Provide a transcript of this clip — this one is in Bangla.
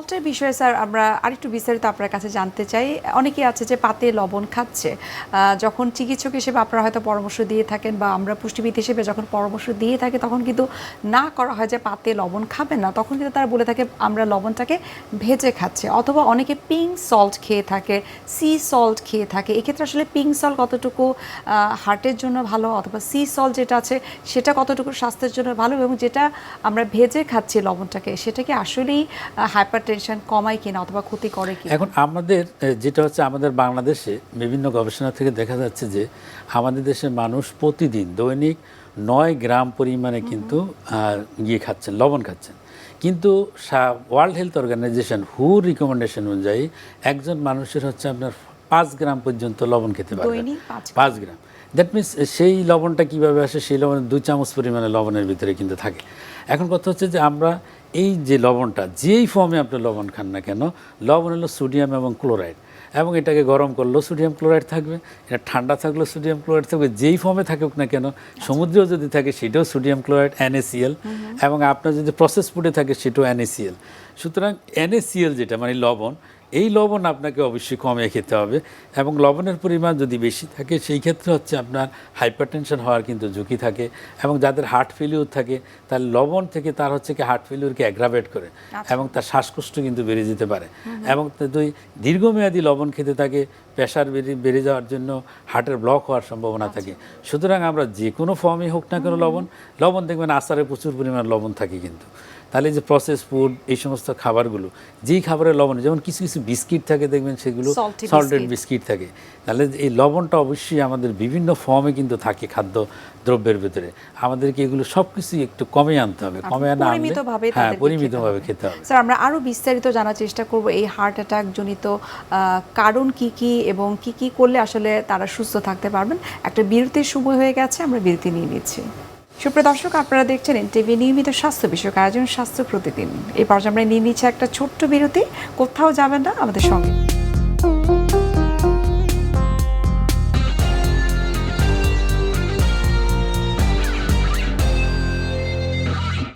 সল্টের বিষয়ে স্যার আমরা আরেকটু বিস্তারিত আপনার কাছে জানতে চাই। অনেকেই আছে যে পাতে লবণ খাচ্ছে, যখন চিকিৎসক হিসেবে আপনারা হয়তো পরামর্শ দিয়ে থাকেন বা আমরা পুষ্টিবিদ হিসেবে যখন পরামর্শ দিয়ে থাকি তখন কিন্তু না করা হয় যে পাতে লবণ খাবেন না, তখন কিন্তু তারা বলে থাকে আমরা লবণটাকে ভেজে খাচ্ছি, অথবা অনেকে পিঙ্ক সল্ট খেয়ে থাকে, সি সল্ট খেয়ে থাকে। এক্ষেত্রে আসলে পিঙ্ক সল্ট কতটুকু হার্টের জন্য ভালো, অথবা সি সল্ট যেটা আছে সেটা কতটুকু স্বাস্থ্যের জন্য ভালো, এবং যেটা আমরা ভেজে খাচ্ছি লবণটাকে সেটা কি আসলেই হাইপারটেনশন কমায় কিনা অথবা ক্ষতি করে কিনা? এখন আমাদের যেটা হচ্ছে আমাদের বাংলাদেশে বিভিন্ন গবেষণা থেকে দেখা যাচ্ছে যে আমাদের দেশের মানুষ প্রতিদিন দৈনিক 9 গ্রাম পরিমাণে কিন্তু খাচ্ছেন, লবণ খাচ্ছেন। কিন্তু ওয়ার্ল্ড হেলথ অর্গানাইজেশন রিকমেন্ডেশন অনুযায়ী একজন মানুষের হচ্ছে আপনার 5 গ্রাম পর্যন্ত লবণ খেতে পারবে, 5 গ্রাম। দ্যাট মিনস সেই লবণটা কীভাবে আসে, সেই লবণের 2 চামচ পরিমাণে লবণের ভিতরে কিন্তু থাকে। এখন কথা হচ্ছে যে আমরা এই যে লবণটা যেই ফর্মে আপনি লবণ খান না কেন, লবণ হলো সোডিয়াম এবং ক্লোরাইড, এবং এটাকে গরম করলেও সোডিয়াম ক্লোরাইড থাকবে, এটা ঠান্ডা থাকলেও সোডিয়াম ক্লোরাইড থাকবে, যেই ফর্মে থাকুক না কেন। সমুদ্রেও যদি থাকে সেটাও সোডিয়াম ক্লোরাইড NaCl, এবং আপনার যদি প্রসেস ফুডে থাকে সেটাও NaCl। সুতরাং NaCl যেটা মানে লবণ, এই লবণ আপনাকে অবশ্যই কমিয়ে খেতে হবে, এবং লবণের পরিমাণ যদি বেশি থাকে সেই ক্ষেত্রে হচ্ছে আপনার হাইপারটেনশন হওয়ার কিন্তু ঝুঁকি থাকে, এবং যাদের হার্ট ফেলিউর থাকে তার লবণ থেকে তার হচ্ছে কি হার্ট ফেলিউরকে অ্যাগ্রাভেট করে, এবং তার শ্বাসকষ্ট কিন্তু বেড়ে যেতে পারে। এবং যদি দীর্ঘমেয়াদী লবণ খেতে থাকে প্রেশার বেড়ে যাওয়ার জন্য হার্টের ব্লক হওয়ার সম্ভাবনা থাকে। সুতরাং আমরা যে কোনো ফর্মে হোক না কেন লবণ দেখবেন আচারে প্রচুর পরিমাণ লবণ থাকে কিন্তু। তাহলে যে প্রসেস ফুড এই সমস্ত খাবারগুলো, যেই খাবারের লবণ, যেমন কিছু কিছু বিস্কিট থাকে দেখবেন সেগুলো সল্টেড বিস্কিট থাকে, তাহলে এই লবণটা অবশ্যই আমাদের বিভিন্ন ফর্মে কিন্তু থাকে খাদ্য দ্রব্যের ভিতরে। আমাদেরকে এগুলো সব কিছুই একটু কমে আনতে হবে, কমে আনা পরিমিতভাবে খেতে হবে। স্যার আমরা আরও বিস্তারিত জানার চেষ্টা করব এই হার্ট অ্যাটাক জনিত কারণ কি কি এবং কি কি করলে আসলে তারা সুস্থ থাকতে পারবেন। একটা বিরতির সময় হয়ে গেছে, আমরা বিরতি নিয়ে নিচ্ছি। সুপ্রিয় দর্শক, আপনারা দেখছেন এনটিভি নিয়মিত স্বাস্থ্য বিষয়ক আয়োজন স্বাস্থ্য প্রতিদিন। এই পর্যায়ে আমরা নিয়ে নিচ্ছি একটা ছোট্ট বিরতি। কোথাও যাবেন না, আমাদের সঙ্গে।